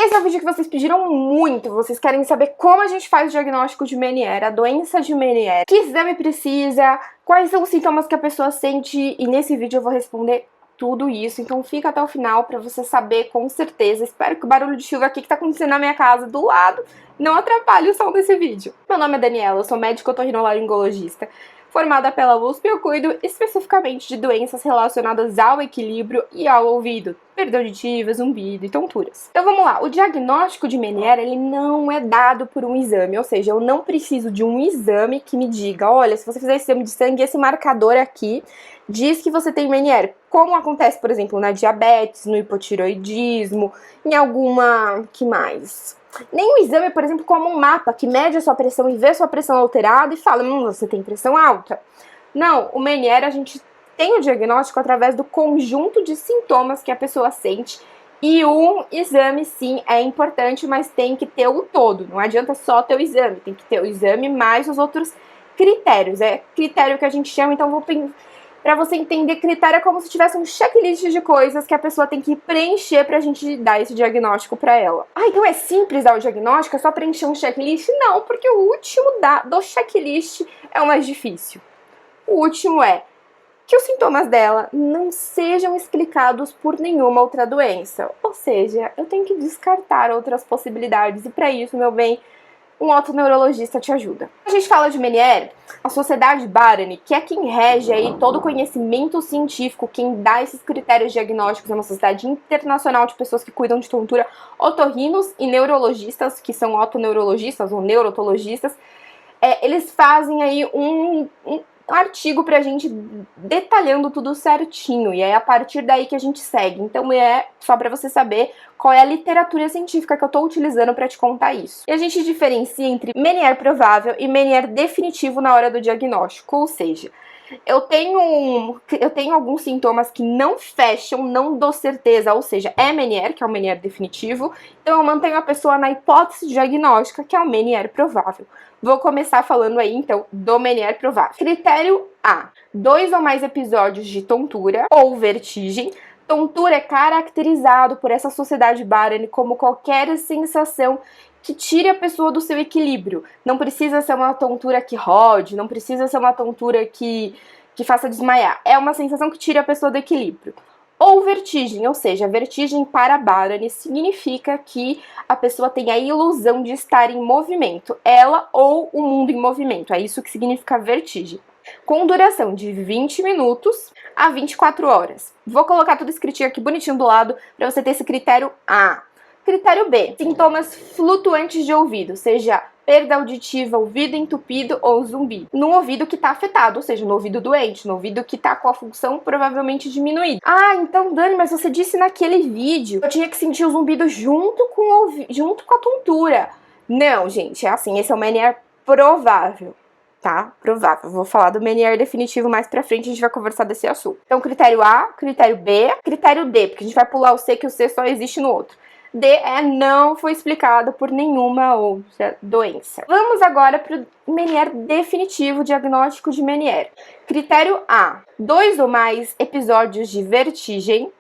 Esse é o vídeo que vocês pediram muito, vocês querem saber como a gente faz o diagnóstico de Meniere, a doença de Meniere, que exame precisa, quais são os sintomas que a pessoa sente, e nesse vídeo eu vou responder tudo isso, então fica até o final pra você saber com certeza. Espero que o barulho de chuva aqui que tá acontecendo na minha casa do lado não atrapalhe o som desse vídeo. Meu nome é Daniela, eu sou médica otorrinolaringologista, formada pela USP e eu cuido especificamente de doenças relacionadas ao equilíbrio e ao ouvido, perda auditiva, zumbido e tonturas. Então vamos lá, o diagnóstico de Meniere ele não é dado por um exame, ou seja, eu não preciso de um exame que me diga, olha, se você fizer esse exame de sangue, esse marcador aqui diz que você tem Meniere, como acontece, por exemplo, na diabetes, no hipotiroidismo, em alguma... que mais? Nem um exame, por exemplo, como um mapa que mede a sua pressão e vê sua pressão alterada e fala, você tem pressão alta. Não, o Meniere a gente tem o diagnóstico através do conjunto de sintomas que a pessoa sente e um exame sim é importante, mas tem que ter o todo, não adianta só ter o exame, tem que ter o exame mais os outros critérios, é critério que a gente chama, então para você entender, critério é como se tivesse um checklist de coisas que a pessoa tem que preencher pra gente dar esse diagnóstico pra ela. Ah, então é simples dar o diagnóstico? É só preencher um checklist? Não, porque o último do checklist é o mais difícil. O último é que os sintomas dela não sejam explicados por nenhuma outra doença. Ou seja, eu tenho que descartar outras possibilidades e pra isso, meu bem, um otoneurologista te ajuda. A gente fala de Meniere, a Sociedade Barani, que é quem rege aí todo o conhecimento científico, quem dá esses critérios diagnósticos, é uma sociedade internacional de pessoas que cuidam de tontura, otorrinos e neurologistas, que são otoneurologistas ou neurotologistas. Eles fazem aí um artigo pra gente detalhando tudo certinho, e é a partir daí que a gente segue. Então é só pra você saber qual é a literatura científica que eu tô utilizando pra te contar isso. E a gente diferencia entre Meniere provável e Meniere definitivo na hora do diagnóstico, ou seja, eu tenho alguns sintomas que não fecham, não dou certeza, ou seja, é Meniere, que é o Meniere definitivo, então eu mantenho a pessoa na hipótese diagnóstica, que é o Meniere provável. Vou começar falando aí, então, do Meniere provável. Critério A. 2 ou mais episódios de tontura ou vertigem. Tontura é caracterizado por essa sociedade Barani como qualquer sensação que tire a pessoa do seu equilíbrio. Não precisa ser uma tontura que rode, não precisa ser uma tontura que faça desmaiar. É uma sensação que tire a pessoa do equilíbrio. Ou vertigem, ou seja, vertigem para Barani significa que a pessoa tem a ilusão de estar em movimento, ela ou o mundo em movimento, é isso que significa vertigem. Com duração de 20 minutos a 24 horas. Vou colocar tudo escritinho aqui bonitinho do lado para você ter esse critério A. Critério B, sintomas flutuantes de ouvido, seja perda auditiva, ouvido entupido ou zumbido. No ouvido que está afetado, ou seja, no ouvido doente, no ouvido que está com a função provavelmente diminuída. Ah, então Dani, mas você disse naquele vídeo que eu tinha que sentir o zumbido junto com a tontura. Não, gente, é assim, esse é o Meniere provável. Tá? Provável. Vou falar do Meniere definitivo mais pra frente, a gente vai conversar desse assunto. Então, critério A, critério B, critério D, porque a gente vai pular o C, que o C só existe no outro. D não foi explicado por nenhuma outra doença. Vamos agora para o Meniere definitivo, diagnóstico de Meniere. Critério A, 2 ou mais episódios de vertigem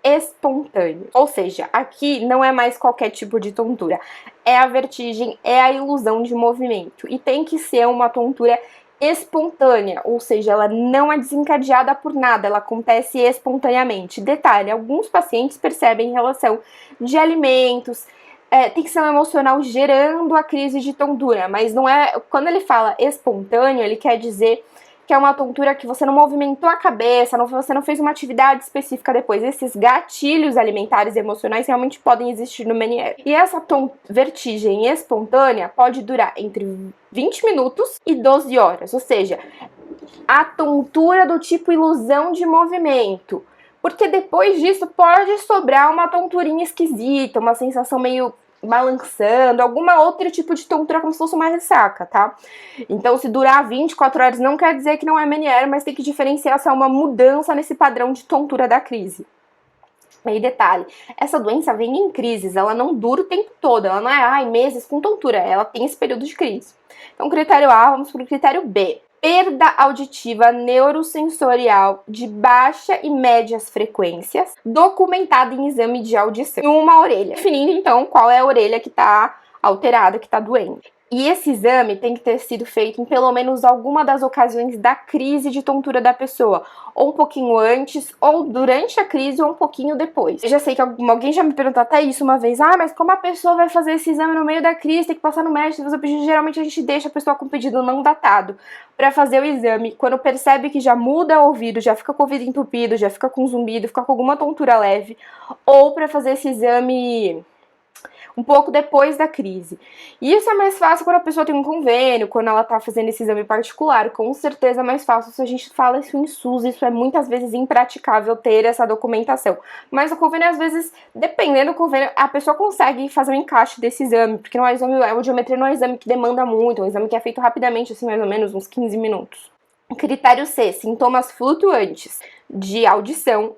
espontâneo. Ou seja, aqui não é mais qualquer tipo de tontura. É a vertigem, é a ilusão de movimento. E tem que ser uma tontura espontânea, ou seja, ela não é desencadeada por nada, ela acontece espontaneamente. Detalhe, alguns pacientes percebem relação de alimentos, tem que ser um emocional gerando a crise de tontura, mas não é, quando ele fala espontâneo, ele quer dizer que é uma tontura que você não movimentou a cabeça, você não fez uma atividade específica depois. Esses gatilhos alimentares e emocionais realmente podem existir no Meniere. E essa vertigem espontânea pode durar entre 20 minutos e 12 horas, ou seja, a tontura do tipo ilusão de movimento. Porque depois disso pode sobrar uma tonturinha esquisita, uma sensação meio balançando, alguma outro tipo de tontura como se fosse uma ressaca, tá? Então, se durar 24 horas não quer dizer que não é Meniere, mas tem que diferenciar se é uma mudança nesse padrão de tontura da crise. Aí, detalhe, essa doença vem em crises, ela não dura o tempo todo, ela não é, meses com tontura, ela tem esse período de crise. Então, critério A, vamos pro critério B. perda auditiva neurosensorial de baixa e médias frequências, documentada em exame de audição em uma orelha, definindo então qual é a orelha que está alterada, que está doente. E esse exame tem que ter sido feito em pelo menos alguma das ocasiões da crise de tontura da pessoa, ou um pouquinho antes, ou durante a crise, ou um pouquinho depois. Eu já sei que alguém já me perguntou até isso uma vez, mas como a pessoa vai fazer esse exame no meio da crise, tem que passar no médico, fazer o pedido. Geralmente a gente deixa a pessoa com o pedido não datado para fazer o exame, quando percebe que já muda o ouvido, já fica com o ouvido entupido, já fica com zumbido, fica com alguma tontura leve, ou para fazer esse exame um pouco depois da crise. E isso é mais fácil quando a pessoa tem um convênio, quando ela tá fazendo esse exame particular. Com certeza é mais fácil se a gente fala isso em SUS. Isso é muitas vezes impraticável ter essa documentação. Mas o convênio, às vezes, dependendo do convênio, a pessoa consegue fazer um encaixe desse exame, porque não é exame, a audiometria não é um exame que demanda muito, é um exame que é feito rapidamente, assim, mais ou menos uns 15 minutos. Critério C, sintomas flutuantes de audição,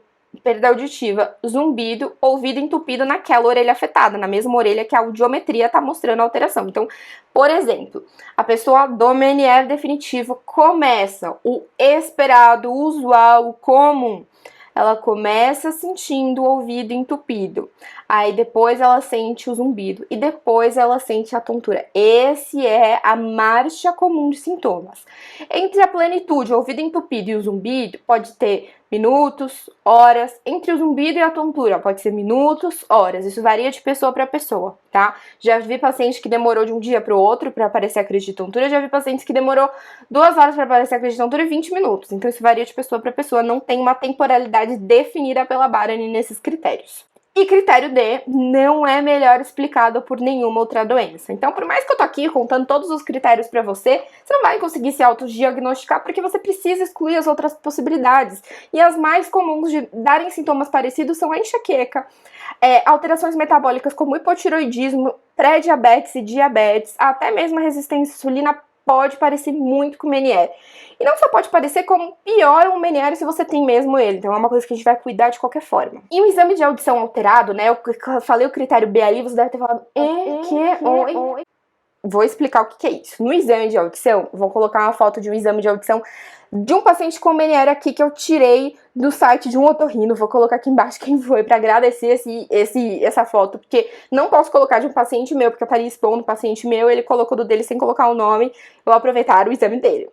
perda auditiva, zumbido, ouvido entupido naquela orelha afetada, na mesma orelha que a audiometria está mostrando a alteração. Então, por exemplo, a pessoa do Meniere definitivo começa o esperado, o usual, o comum. Ela começa sentindo o ouvido entupido, aí depois ela sente o zumbido e depois ela sente a tontura. Esse é a marcha comum de sintomas. Entre a plenitude, o ouvido entupido e o zumbido, pode ter minutos, horas. Entre o zumbido e a tontura, pode ser minutos, horas. Isso varia de pessoa para pessoa, tá? Já vi paciente que demorou de um dia para o outro para aparecer a crise de tontura, já vi pacientes que demorou 2 horas para aparecer a crise de tontura e 20 minutos. Então isso varia de pessoa para pessoa, não tem uma temporalidade definida pela Barani nesses critérios. E critério D não é melhor explicado por nenhuma outra doença. Então, por mais que eu tô aqui contando todos os critérios para você, você não vai conseguir se autodiagnosticar porque você precisa excluir as outras possibilidades. E as mais comuns de darem sintomas parecidos são a enxaqueca, alterações metabólicas como hipotiroidismo, pré-diabetes e diabetes, até mesmo a resistência à insulina pode parecer muito com o Meniere. E não só pode parecer, como piora o Meniere se você tem mesmo ele. Então é uma coisa que a gente vai cuidar de qualquer forma. E o exame de audição alterado, né? Eu falei o critério B ali, você deve ter falado Vou explicar o que é isso. No exame de audição, vou colocar uma foto de um exame de audição de um paciente com Meniere aqui que eu tirei do site de um otorrino. Vou colocar aqui embaixo quem foi para agradecer essa foto, porque não posso colocar de um paciente meu, porque eu estaria expondo um paciente meu, ele colocou do dele sem colocar o nome, eu vou aproveitar o exame dele.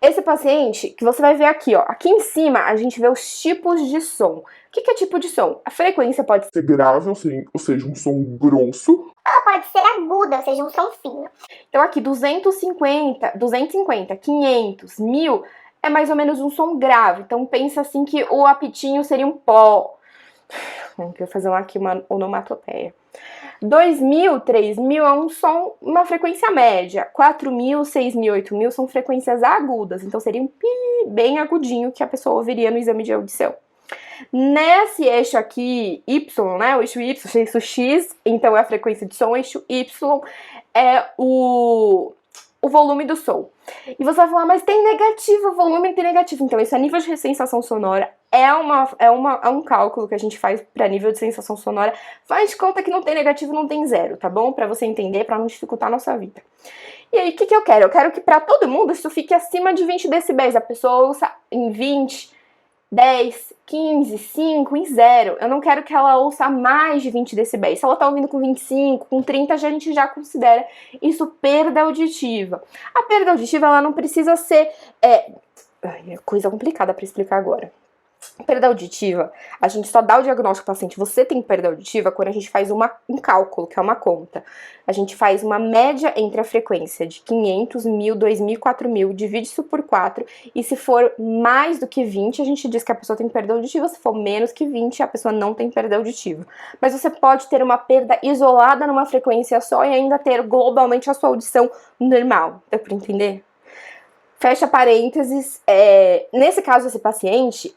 Esse paciente, que você vai ver aqui, ó, aqui em cima a gente vê os tipos de som. O que é tipo de som? A frequência pode ser grave, ou seja, um som grosso. Ela pode ser aguda, ou seja, um som fino. Então aqui 250, 500, 1000 é mais ou menos um som grave. Então pensa assim que o apitinho seria um pó. Vou fazer aqui uma onomatopeia. 2.000, 3.000 é um som, uma frequência média. 4.000, 6.000, 8.000 são frequências agudas. Então seria um pi bem agudinho que a pessoa ouviria no exame de audição. Nesse eixo aqui, Y, né, o eixo Y, o eixo X, então é a frequência de som, o eixo Y é o volume do som. E você vai falar, mas tem negativo, o volume tem negativo. Então isso é nível de sensação sonora, é um cálculo que a gente faz para nível de sensação sonora. Faz de conta que não tem negativo, não tem zero, tá bom? Para você entender, para não dificultar a nossa vida. E aí, o que eu quero? Eu quero que para todo mundo isso fique acima de 20 decibéis. A pessoa ouça em 20, 10, 15, 5, em 0. Eu não quero que ela ouça mais de 20 decibéis. Se ela tá ouvindo com 25, com 30, a gente já considera isso perda auditiva. A perda auditiva, ela não precisa ser... é coisa complicada para explicar agora. Perda auditiva, a gente só dá o diagnóstico pro paciente, você tem perda auditiva, quando a gente faz um cálculo, que é uma conta. A gente faz uma média entre a frequência de 500, 1.000, 2.000, 4.000, divide isso por 4, e se for mais do que 20, a gente diz que a pessoa tem perda auditiva, se for menos que 20, a pessoa não tem perda auditiva. Mas você pode ter uma perda isolada numa frequência só e ainda ter globalmente a sua audição normal. Deu pra entender? Fecha parênteses, nesse caso, esse paciente...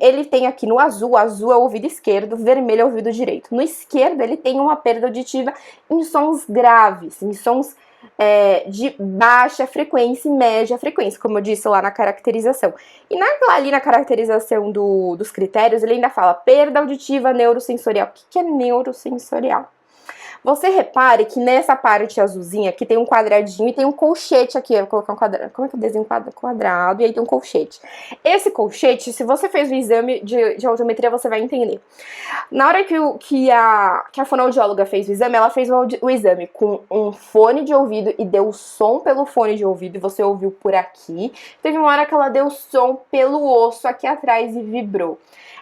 ele tem aqui no azul é o ouvido esquerdo, vermelho é o ouvido direito. No esquerdo ele tem uma perda auditiva em sons graves, em sons de baixa frequência e média frequência, como eu disse lá na caracterização. E ali na caracterização dos critérios, ele ainda fala perda auditiva neurosensorial. O que é neurosensorial? Você repare que nessa parte azulzinha aqui tem um quadradinho e tem um colchete aqui. Eu vou colocar um quadrado. Como é que eu desenho quadrado? E aí tem um colchete. Esse colchete, se você fez o exame de audiometria, você vai entender. Na hora que a fonoaudióloga fez o exame, ela fez o exame com um fone de ouvido e deu som pelo fone de ouvido e você ouviu por aqui. Teve uma hora que ela deu som pelo osso aqui atrás e vibrou.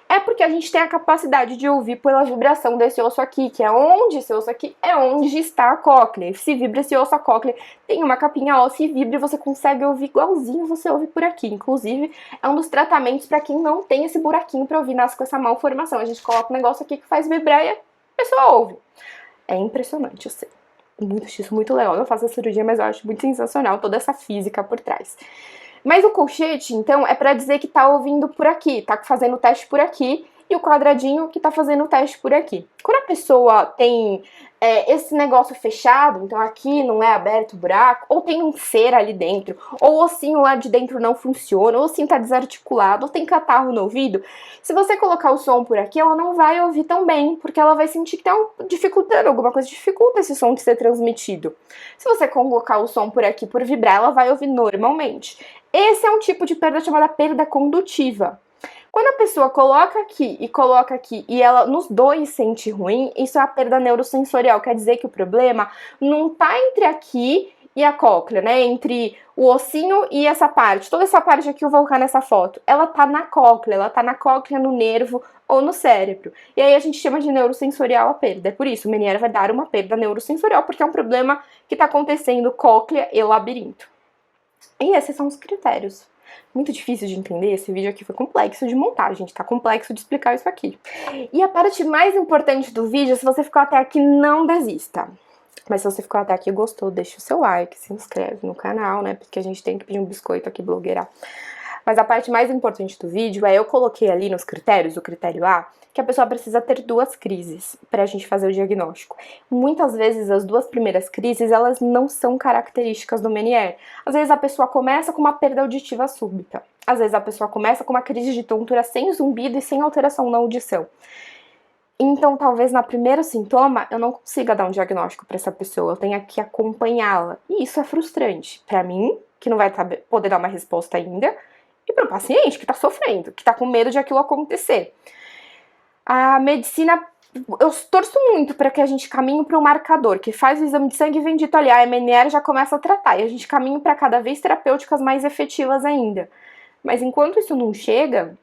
É porque a gente tem a capacidade de ouvir pela vibração desse osso aqui, que é onde esse osso aqui é onde está a cóclea. Se vibra esse osso, a cóclea tem uma capinha óssea e vibra e você consegue ouvir igualzinho você ouve por aqui. Inclusive, é um dos tratamentos para quem não tem esse buraquinho para ouvir, nasce com essa malformação. A gente coloca um negócio aqui que faz vibrar e a pessoa ouve. É impressionante, eu sei. Muito legal. Eu não faço a cirurgia, mas eu acho muito sensacional toda essa física por trás. Mas o colchete, então, é pra dizer que tá ouvindo por aqui, tá fazendo o teste por aqui, e o quadradinho que tá fazendo o teste por aqui. Quando a pessoa tem esse negócio fechado, então aqui não é aberto o buraco, ou tem um cera ali dentro, ou o ossinho lá de dentro não funciona, ou o ossinho tá desarticulado, ou tem catarro no ouvido, se você colocar o som por aqui, ela não vai ouvir tão bem, porque ela vai sentir que tá dificultando alguma coisa, dificulta esse som de ser transmitido. Se você colocar o som por aqui, por vibrar, ela vai ouvir normalmente. Esse é um tipo de perda chamada perda condutiva. Quando a pessoa coloca aqui e ela nos dois sente ruim, isso é a perda neurosensorial. Quer dizer que o problema não tá entre aqui e a cóclea, né? Entre o ossinho e essa parte. Toda essa parte aqui eu vou colocar nessa foto. Ela tá na cóclea, no nervo ou no cérebro. E aí a gente chama de neurosensorial a perda. É por isso, o Meniere vai dar uma perda neurosensorial, porque é um problema que tá acontecendo cóclea e labirinto. E esses são os critérios. Muito difícil de entender, esse vídeo aqui foi complexo de montar, gente, tá complexo de explicar isso aqui. E a parte mais importante do vídeo, se você ficou até aqui, não desista. Mas se você ficou até aqui e gostou, deixa o seu like, se inscreve no canal, né, porque a gente tem que pedir um biscoito aqui, blogueira. Mas a parte mais importante do vídeo é eu coloquei ali nos critérios, o critério A, que a pessoa precisa ter 2 crises pra gente fazer o diagnóstico. Muitas vezes as 2 primeiras crises, elas não são características do Meniere. Às vezes a pessoa começa com uma perda auditiva súbita. Às vezes a pessoa começa com uma crise de tontura sem zumbido e sem alteração na audição. Então, talvez no primeiro sintoma, eu não consiga dar um diagnóstico pra essa pessoa, eu tenha que acompanhá-la. E isso é frustrante pra mim, que não vai poder dar uma resposta ainda, e para o paciente que tá sofrendo, que tá com medo de aquilo acontecer. A medicina, eu torço muito para que a gente caminhe para um marcador, que faz o exame de sangue e vem dito ali, a MNR já começa a tratar, e a gente caminha para cada vez terapêuticas mais efetivas ainda. Mas enquanto isso não chega,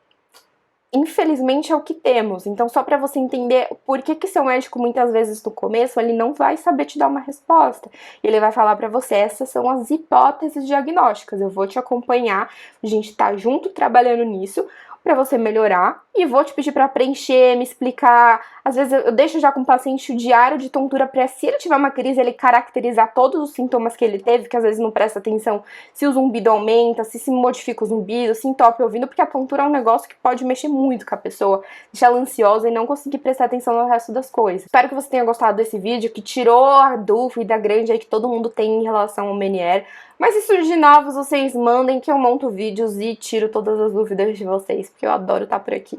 infelizmente é o que temos. Então, só para você entender por que seu médico, muitas vezes no começo, ele não vai saber te dar uma resposta. Ele vai falar para você, essas são as hipóteses diagnósticas, eu vou te acompanhar, a gente tá junto trabalhando nisso, para você melhorar, e vou te pedir para preencher, me explicar. Às vezes eu deixo já com o paciente o diário de tontura para, se ele tiver uma crise, ele caracterizar todos os sintomas que ele teve, que às vezes não presta atenção se o zumbido aumenta, se modifica o zumbido, se entope o ouvido, porque a tontura é um negócio que pode mexer muito com a pessoa, deixar ela ansiosa e não conseguir prestar atenção no resto das coisas. Espero que você tenha gostado desse vídeo, que tirou a dúvida grande aí que todo mundo tem em relação ao Meniere. Mas se surgir novos, vocês mandem que eu monto vídeos e tiro todas as dúvidas de vocês, porque eu adoro estar por aqui.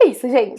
É isso, gente.